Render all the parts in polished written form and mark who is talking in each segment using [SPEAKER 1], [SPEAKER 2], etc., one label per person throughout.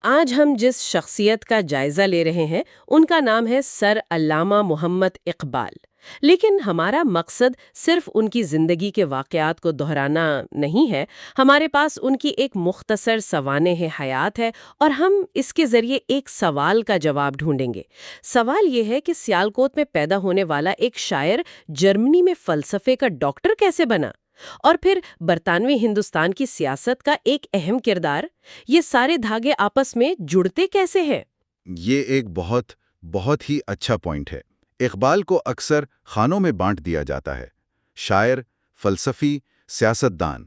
[SPEAKER 1] آج ہم جس شخصیت کا جائزہ لے رہے ہیں ان کا نام ہے سر علامہ محمد اقبال۔ لیکن ہمارا مقصد صرف ان کی زندگی کے واقعات کو دہرانا نہیں ہے۔ ہمارے پاس ان کی ایک مختصر سوانح حیات ہے اور ہم اس کے ذریعے ایک سوال کا جواب ڈھونڈیں گے۔ سوال یہ ہے کہ سیالکوٹ میں پیدا ہونے والا ایک شاعر جرمنی میں فلسفے کا ڈاکٹر کیسے بنا؟ اور پھر برطانوی ہندوستان کی سیاست کا ایک اہم کردار، یہ سارے دھاگے آپس میں جڑتے کیسے ہیں؟
[SPEAKER 2] یہ ایک بہت بہت ہی اچھا پوائنٹ ہے۔ اقبال کو اکثر خانوں میں بانٹ دیا جاتا ہے: شاعر، فلسفی، سیاستدان۔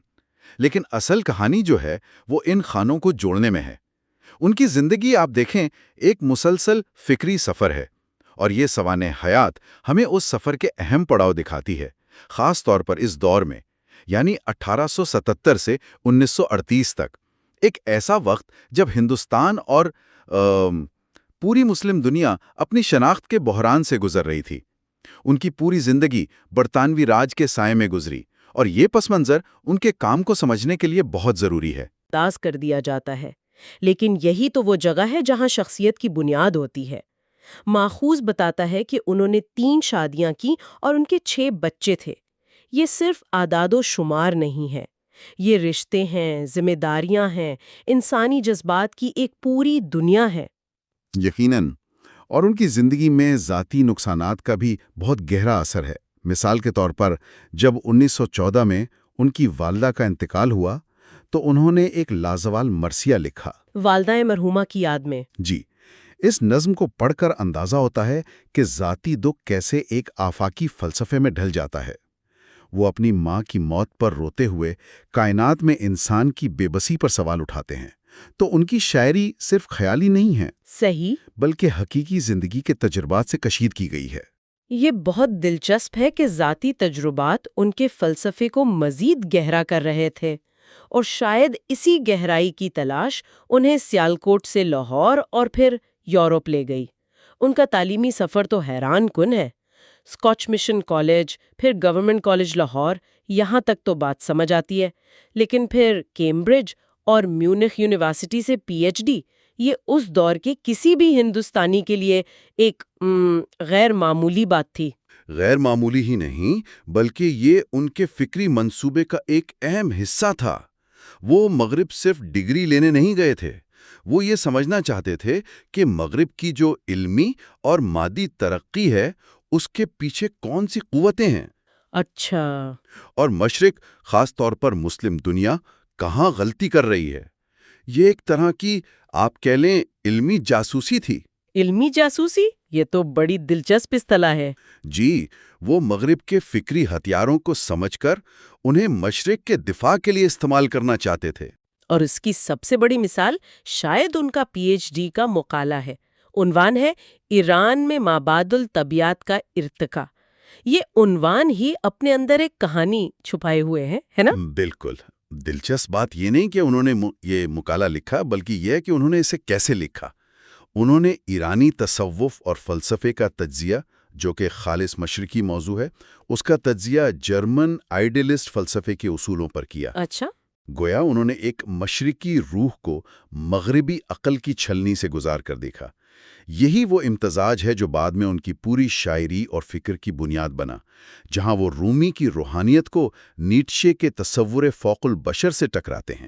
[SPEAKER 2] لیکن اصل کہانی جو ہے وہ ان خانوں کو جوڑنے میں ہے۔ ان کی زندگی آپ دیکھیں، ایک مسلسل فکری سفر ہے، اور یہ سوانح حیات ہمیں اس سفر کے اہم پڑاؤ دکھاتی ہے، خاص طور پر اس دور میں، یعنی 1877 سے 1938 تک، ایک ایسا وقت جب ہندوستان اور پوری مسلم دنیا اپنی شناخت کے بحران سے گزر رہی تھی۔ ان کی پوری زندگی برطانوی راج کے سائے میں گزری، اور یہ پس منظر ان کے کام کو سمجھنے کے لیے بہت ضروری ہے۔
[SPEAKER 1] داز کر دیا جاتا ہے، لیکن یہی تو وہ جگہ ہے جہاں شخصیت کی بنیاد ہوتی ہے۔ ماخوذ بتاتا ہے کہ انہوں نے 3 شادیاں کی اور ان کے 6 بچے تھے۔ یہ صرف اعداد و شمار نہیں ہے، یہ رشتے ہیں، ذمہ داریاں ہیں، انسانی جذبات کی ایک پوری دنیا ہے۔
[SPEAKER 2] یقیناً، اور ان کی زندگی میں ذاتی نقصانات کا بھی بہت گہرا اثر ہے۔ مثال کے طور پر، جب 1914 میں ان کی والدہ کا انتقال ہوا تو انہوں نے ایک لازوال مرثیہ لکھا۔
[SPEAKER 1] والدہ مرحومہ کی یاد میں۔
[SPEAKER 2] جی، اس نظم کو پڑھ کر اندازہ ہوتا ہے کہ ذاتی دکھ کیسے ایک آفاقی فلسفے میں ڈھل جاتا ہے۔ وہ اپنی ماں کی موت پر روتے ہوئے کائنات میں انسان کی بے بسی پر سوال اٹھاتے ہیں۔ تو ان کی شاعری صرف خیالی نہیں ہے،
[SPEAKER 1] صحیح،
[SPEAKER 2] بلکہ حقیقی زندگی کے تجربات سے کشید کی گئی ہے۔
[SPEAKER 1] یہ بہت دلچسپ ہے کہ ذاتی تجربات ان کے فلسفے کو مزید گہرا کر رہے تھے، اور شاید اسی گہرائی کی تلاش انہیں سیالکوٹ سے لاہور اور پھر یورپ لے گئی۔ ان کا تعلیمی سفر تو حیران کن ہے۔ اسکاچ مشن کالج، پھر گورنمنٹ کالج لاہور، یہاں تک تو بات سمجھ آتی ہے، لیکن پھر کیمبرج اور میونخ یونیورسٹی سے پی ایچ ڈی، یہ اس دور کے کسی بھی ہندوستانی کے لیے ایک غیر معمولی بات تھی۔
[SPEAKER 2] غیر معمولی ہی نہیں، بلکہ یہ ان کے فکری منصوبے کا ایک اہم حصہ تھا۔ وہ مغرب صرف ڈگری لینے نہیں گئے تھے، وہ یہ سمجھنا چاہتے تھے کہ مغرب کی جو علمی اور مادی ترقی ہے اس کے پیچھے کون سی قوتیں ہیں۔
[SPEAKER 1] اچھا،
[SPEAKER 2] اور مشرق، خاص طور پر مسلم دنیا، کہاں غلطی کر رہی ہے۔ یہ ایک طرح کی، آپ کہہ لیں، علمی جاسوسی تھی۔
[SPEAKER 1] علمی جاسوسی؟ یہ تو بڑی دلچسپ اصطلاح ہے۔
[SPEAKER 2] جی، وہ مغرب کے فکری ہتھیاروں کو سمجھ کر انہیں مشرق کے دفاع کے لیے استعمال کرنا چاہتے تھے۔
[SPEAKER 1] اور اس کی سب سے بڑی مثال شاید ان کا پی ایچ ڈی کا مقالہ ہے۔ عنوان ہے ایران میں مابعد الطبیعت کا ارتقاء۔ یہ عنوان ہی اپنے اندر ایک کہانی چھپائے ہوئے ہے نا؟
[SPEAKER 2] بالکل۔ دلچسپ بات یہ نہیں کہ انہوں نے یہ مقالہ لکھا، بلکہ یہ کہ انہوں نے اسے کیسے لکھا۔ انہوں نے ایرانی تصوف اور فلسفے کا تجزیہ، جو کہ خالص مشرقی موضوع ہے، اس کا تجزیہ جرمن آئیڈیلسٹ فلسفے کے اصولوں پر کیا۔
[SPEAKER 1] اچھا،
[SPEAKER 2] گویا انہوں نے ایک مشرقی روح کو مغربی عقل کی چھلنی سے گزار کر دیکھا۔ یہی وہ امتزاج ہے جو بعد میں ان کی پوری شاعری اور فکر کی بنیاد بنا، جہاں وہ رومی کی روحانیت کو نیٹشے کے تصور فوق البشر سے ٹکراتے ہیں۔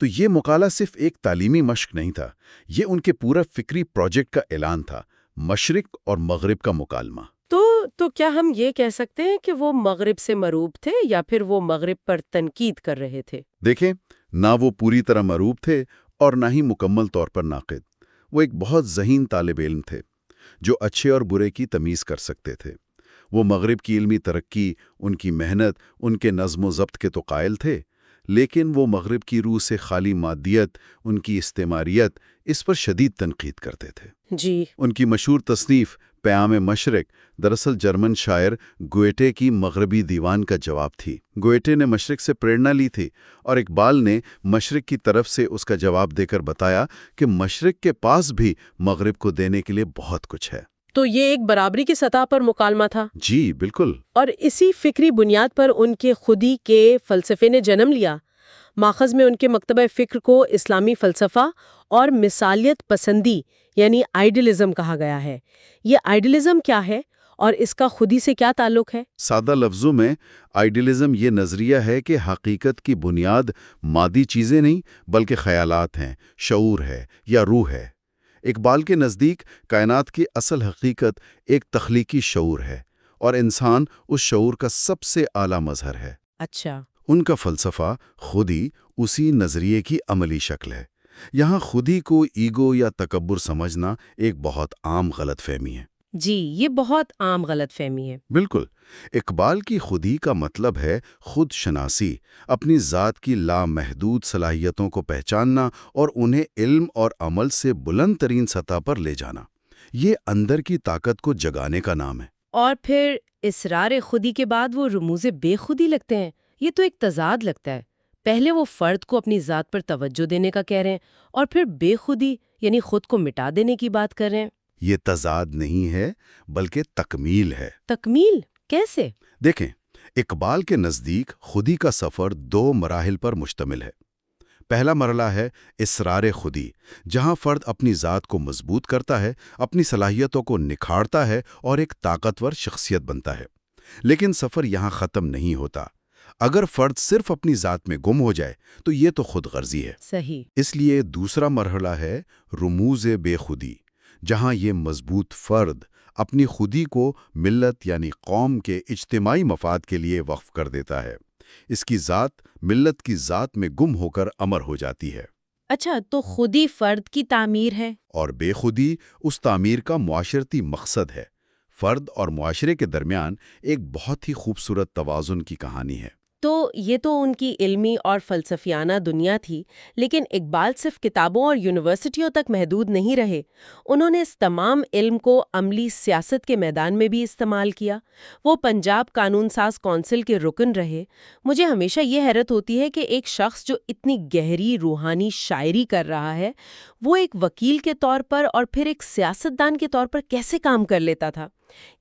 [SPEAKER 2] تو یہ مقالہ صرف ایک تعلیمی مشق نہیں تھا، یہ ان کے پورا فکری پروجیکٹ کا اعلان تھا، مشرق اور مغرب کا مکالمہ۔
[SPEAKER 1] تو کیا ہم یہ کہہ سکتے ہیں کہ وہ مغرب سے مروب تھے یا پھر وہ مغرب پر تنقید کر رہے تھے؟
[SPEAKER 2] دیکھیں، نہ وہ پوری طرح مروب تھے اور نہ ہی مکمل طور پر ناقد۔ وہ ایک بہت ذہین طالب علم تھے، جو اچھے اور برے کی تمیز کر سکتے تھے۔ وہ مغرب کی علمی ترقی، ان کی محنت، ان کے نظم و ضبط کے تو قائل تھے، لیکن وہ مغرب کی روح سے خالی مادیت، ان کی استعماریت، اس پر شدید تنقید کرتے تھے۔
[SPEAKER 1] جی،
[SPEAKER 2] ان کی مشہور تصنیف پیام مشرق دراصل جرمن شاعر گوئٹے کی مغربی دیوان کا جواب تھی۔ گوئٹے نے مشرق سے پریرنا لی تھی، اور اقبال نے مشرق کی طرف سے اس کا جواب دے کر بتایا کہ مشرق کے پاس بھی مغرب کو دینے کے لیے بہت کچھ ہے۔
[SPEAKER 1] تو یہ ایک برابری کی سطح پر مکالمہ تھا۔
[SPEAKER 2] جی بالکل۔
[SPEAKER 1] اور اسی فکری بنیاد پر ان کے خودی کے فلسفے نے جنم لیا۔ ماخذ میں ان کے مکتبہ فکر کو اسلامی فلسفہ اور مثالیت پسندی یعنی آئیڈیلزم کہا گیا ہے۔ یہ آئیڈیلزم کیا ہے اور اس کا خودی سے کیا تعلق ہے؟
[SPEAKER 2] سادہ لفظوں میں آئیڈیلزم یہ نظریہ ہے کہ حقیقت کی بنیاد مادی چیزیں نہیں بلکہ خیالات ہیں، شعور ہے یا روح ہے۔ اقبال کے نزدیک کائنات کی اصل حقیقت ایک تخلیقی شعور ہے اور انسان اس شعور کا سب سے اعلیٰ مظہر ہے۔
[SPEAKER 1] اچھا۔
[SPEAKER 2] ان کا فلسفہ خود ہی اسی نظریے کی عملی شکل ہے۔ یہاں خودی کو ایگو یا تکبر سمجھنا ایک بہت عام غلط فہمی ہے۔
[SPEAKER 1] جی، یہ بہت عام غلط فہمی ہے۔
[SPEAKER 2] بالکل، اقبال کی خودی کا مطلب ہے خود شناسی، اپنی ذات کی لامحدود صلاحیتوں کو پہچاننا اور انہیں علم اور عمل سے بلند ترین سطح پر لے جانا۔ یہ اندر کی طاقت کو جگانے کا نام ہے۔
[SPEAKER 1] اور پھر اسرار خودی کے بعد وہ رموز بے خودی لگتے ہیں۔ یہ تو ایک تضاد لگتا ہے۔ پہلے وہ فرد کو اپنی ذات پر توجہ دینے کا کہہ رہے ہیں اور پھر بے خودی یعنی خود کو مٹا دینے کی بات کر رہے ہیں۔
[SPEAKER 2] یہ تضاد نہیں ہے بلکہ تکمیل ہے۔
[SPEAKER 1] تکمیل کیسے؟
[SPEAKER 2] دیکھیں، اقبال کے نزدیک خودی کا سفر 2 مراحل پر مشتمل ہے۔ پہلا مرحلہ ہے اسرار خودی، جہاں فرد اپنی ذات کو مضبوط کرتا ہے، اپنی صلاحیتوں کو نکھارتا ہے اور ایک طاقتور شخصیت بنتا ہے۔ لیکن سفر یہاں ختم نہیں ہوتا۔ اگر فرد صرف اپنی ذات میں گم ہو جائے تو یہ تو خود غرضی ہے۔
[SPEAKER 1] صحیح۔
[SPEAKER 2] اس لیے دوسرا مرحلہ ہے رموز بے خودی، جہاں یہ مضبوط فرد اپنی خودی کو ملت یعنی قوم کے اجتماعی مفاد کے لیے وقف کر دیتا ہے۔ اس کی ذات ملت کی ذات میں گم ہو کر امر ہو جاتی ہے۔
[SPEAKER 1] اچھا، تو خودی فرد کی تعمیر ہے
[SPEAKER 2] اور بے خودی اس تعمیر کا معاشرتی مقصد ہے۔ فرد اور معاشرے کے درمیان ایک بہت ہی خوبصورت توازن کی کہانی ہے۔
[SPEAKER 1] تو یہ تو ان کی علمی اور فلسفیانہ دنیا تھی، لیکن اقبال صرف کتابوں اور یونیورسٹیوں تک محدود نہیں رہے۔ انہوں نے اس تمام علم کو عملی سیاست کے میدان میں بھی استعمال کیا۔ وہ پنجاب قانون ساز کونسل کے رکن رہے۔ مجھے ہمیشہ یہ حیرت ہوتی ہے کہ ایک شخص جو اتنی گہری روحانی شاعری کر رہا ہے، وہ ایک وکیل کے طور پر اور پھر ایک سیاستدان کے طور پر کیسے کام کر لیتا تھا؟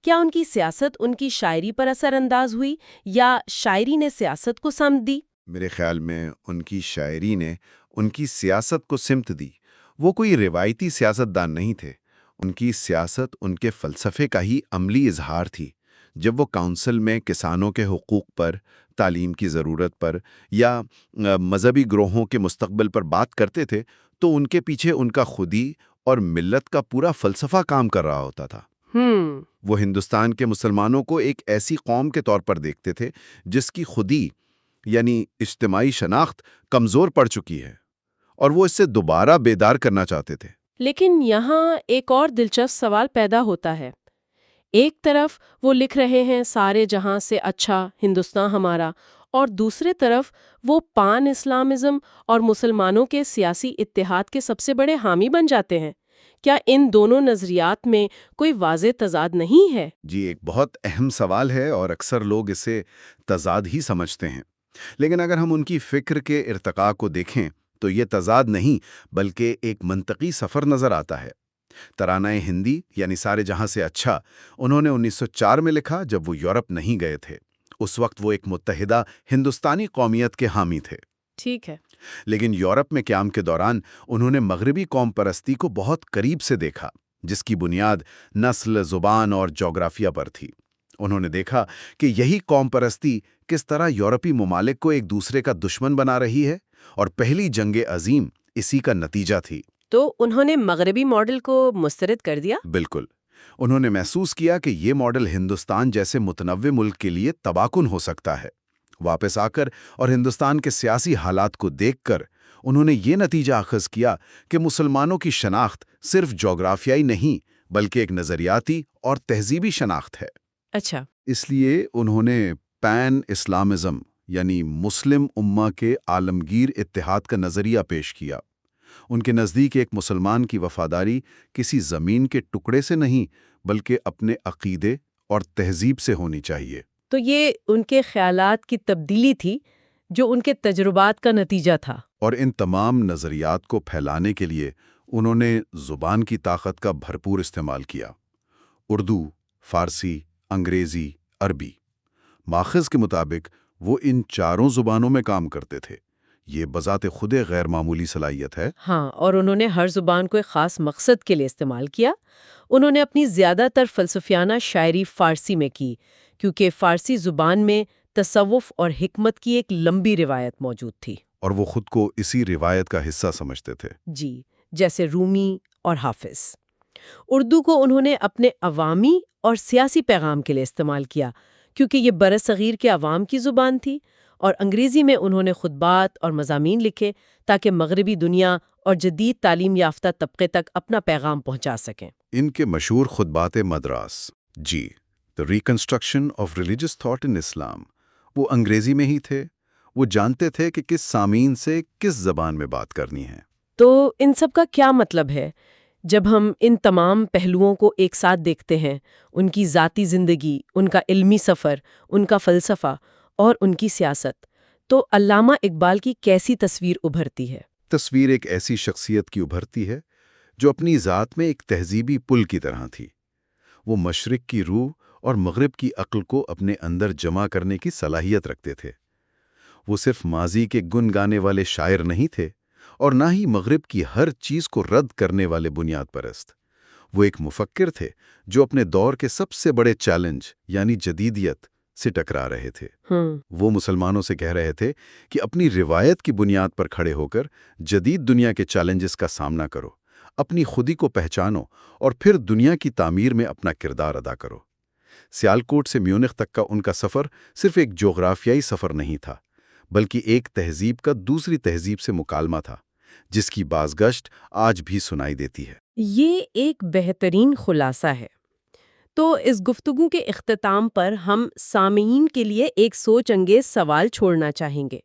[SPEAKER 1] کیا ان کی سیاست ان کی شاعری پر اثر انداز ہوئی یا شاعری نے سیاست کو سمت دی؟
[SPEAKER 2] میرے خیال میں ان کی شاعری نے ان کی سیاست کو سمت دی۔ وہ کوئی روایتی سیاستدان نہیں تھے۔ ان کی سیاست ان کے فلسفے کا ہی عملی اظہار تھی۔ جب وہ کونسل میں کسانوں کے حقوق پر، تعلیم کی ضرورت پر یا مذہبی گروہوں کے مستقبل پر بات کرتے تھے تو ان کے پیچھے ان کا خودی اور ملت کا پورا فلسفہ کام کر رہا ہوتا تھا۔ وہ ہندوستان کے مسلمانوں کو ایک ایسی قوم کے طور پر دیکھتے تھے جس کی خودی یعنی اجتماعی شناخت کمزور پڑ چکی ہے، اور وہ اس سے دوبارہ بیدار کرنا چاہتے تھے۔
[SPEAKER 1] لیکن یہاں ایک اور دلچسپ سوال پیدا ہوتا ہے۔ ایک طرف وہ لکھ رہے ہیں سارے جہاں سے اچھا ہندوستان ہمارا، اور دوسرے طرف وہ پان اسلامزم اور مسلمانوں کے سیاسی اتحاد کے سب سے بڑے حامی بن جاتے ہیں۔ کیا ان دونوں نظریات میں کوئی واضح تضاد نہیں ہے؟
[SPEAKER 2] جی، ایک بہت اہم سوال ہے اور اکثر لوگ اسے تضاد ہی سمجھتے ہیں۔ لیکن اگر ہم ان کی فکر کے ارتقاء کو دیکھیں تو یہ تضاد نہیں بلکہ ایک منطقی سفر نظر آتا ہے۔ ترانہ ہندی یعنی سارے جہاں سے اچھا انہوں نے 1904 میں لکھا جب وہ یورپ نہیں گئے تھے۔ اس وقت وہ ایک متحدہ ہندوستانی قومیت کے حامی تھے۔
[SPEAKER 1] ٹھیک ہے۔
[SPEAKER 2] لیکن یورپ میں قیام کے دوران انہوں نے مغربی قوم پرستی کو بہت قریب سے دیکھا، جس کی بنیاد نسل، زبان اور جغرافیہ پر تھی۔ انہوں نے دیکھا کہ یہی قوم پرستی کس طرح یورپی ممالک کو ایک دوسرے کا دشمن بنا رہی ہے، اور پہلی جنگ عظیم اسی کا نتیجہ تھی۔
[SPEAKER 1] تو انہوں نے مغربی ماڈل کو مسترد کر دیا؟
[SPEAKER 2] بالکل۔ انہوں نے محسوس کیا کہ یہ ماڈل ہندوستان جیسے متنوع ملک کے لیے تباکن ہو سکتا ہے۔ واپس آ کر اور ہندوستان کے سیاسی حالات کو دیکھ کر انہوں نے یہ نتیجہ اخذ کیا کہ مسلمانوں کی شناخت صرف جغرافیائی نہیں بلکہ ایک نظریاتی اور تہذیبی شناخت ہے۔
[SPEAKER 1] اچھا۔
[SPEAKER 2] اس لیے انہوں نے پین اسلامزم یعنی مسلم امہ کے عالمگیر اتحاد کا نظریہ پیش کیا۔ ان کے نزدیک ایک مسلمان کی وفاداری کسی زمین کے ٹکڑے سے نہیں بلکہ اپنے عقیدے اور تہذیب سے ہونی چاہیے۔
[SPEAKER 1] تو یہ ان کے خیالات کی تبدیلی تھی جو ان کے تجربات کا نتیجہ تھا۔
[SPEAKER 2] اور ان تمام نظریات کو پھیلانے کے لیے انہوں نے زبان کی طاقت کا بھرپور استعمال کیا۔ اردو، فارسی، انگریزی، عربی۔ ماخذ کے مطابق وہ ان چاروں زبانوں میں کام کرتے تھے۔ یہ بذات خود غیر معمولی صلاحیت ہے۔
[SPEAKER 1] ہاں، اور انہوں نے ہر زبان کو ایک خاص مقصد کے لیے استعمال کیا۔ انہوں نے اپنی زیادہ تر فلسفیانہ شاعری فارسی میں کی، کیونکہ فارسی زبان میں تصوف اور حکمت کی ایک لمبی روایت موجود تھی۔
[SPEAKER 2] اور وہ خود کو اسی روایت کا حصہ سمجھتے تھے۔
[SPEAKER 1] جی، جیسے رومی اور حافظ۔ اردو کو انہوں نے اپنے عوامی اور سیاسی پیغام کے لیے استعمال کیا، کیونکہ یہ برصغیر کے عوام کی زبان تھی، اور انگریزی میں انہوں نے خطبات اور مضامین لکھے تاکہ مغربی دنیا اور جدید تعلیم یافتہ طبقے تک اپنا پیغام پہنچا سکیں۔
[SPEAKER 2] ان کے مشہور خطبات مدراس، جی، The Reconstruction of Religious Thought in Islam، وہ انگریزی میں ہی تھے۔ وہ جانتے تھے کہ کس سامعین سے کس زبان میں بات کرنی ہے۔
[SPEAKER 1] تو ان سب کا کیا مطلب ہے؟ جب ہم ان تمام پہلوؤں کو ایک ساتھ دیکھتے ہیں، ان کی ذاتی زندگی، ان کا علمی سفر، ان کا فلسفہ اور ان کی سیاست، تو علامہ اقبال کی کیسی تصویر ابھرتی ہے؟
[SPEAKER 2] تصویر ایک ایسی شخصیت کی ابھرتی ہے جو اپنی ذات میں ایک تہذیبی پل کی طرح تھی۔ وہ مشرق کی روح اور مغرب کی عقل کو اپنے اندر جمع کرنے کی صلاحیت رکھتے تھے۔ وہ صرف ماضی کے گن گانے والے شاعر نہیں تھے، اور نہ ہی مغرب کی ہر چیز کو رد کرنے والے بنیاد پرست۔ وہ ایک مفکر تھے جو اپنے دور کے سب سے بڑے چیلنج یعنی جدیدیت سے ٹکرا رہے تھے۔ وہ مسلمانوں سے کہہ رہے تھے کہ اپنی روایت کی بنیاد پر کھڑے ہو کر جدید دنیا کے چیلنجز کا سامنا کرو، اپنی خودی کو پہچانو اور پھر دنیا کی تعمیر میں اپنا کردار ادا کرو۔ سیالکوٹ سے میونخ تک کا ان کا سفر صرف ایک جغرافیائی سفر نہیں تھا، بلکہ ایک تہذیب کا دوسری تہذیب سے مکالمہ تھا، جس کی بازگشت آج بھی سنائی دیتی ہے۔
[SPEAKER 1] یہ ایک بہترین خلاصہ ہے۔ تو اس گفتگو کے اختتام پر ہم سامعین کے لیے ایک سوچ انگیز سوال چھوڑنا چاہیں گے۔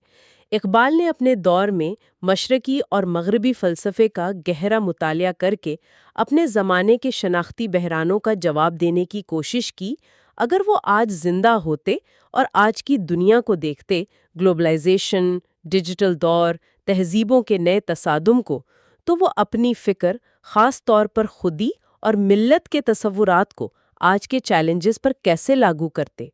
[SPEAKER 1] اقبال نے اپنے دور میں مشرقی اور مغربی فلسفے کا گہرا مطالعہ کر کے اپنے زمانے کے شناختی بحرانوں کا جواب دینے کی کوشش کی۔ اگر وہ آج زندہ ہوتے اور آج کی دنیا کو دیکھتے، گلوبلائزیشن، ڈیجیٹل دور، تہذیبوں کے نئے تصادم کو، تو وہ اپنی فکر، خاص طور پر خودی اور ملت کے تصورات کو آج کے چیلنجز پر کیسے لاگو کرتے؟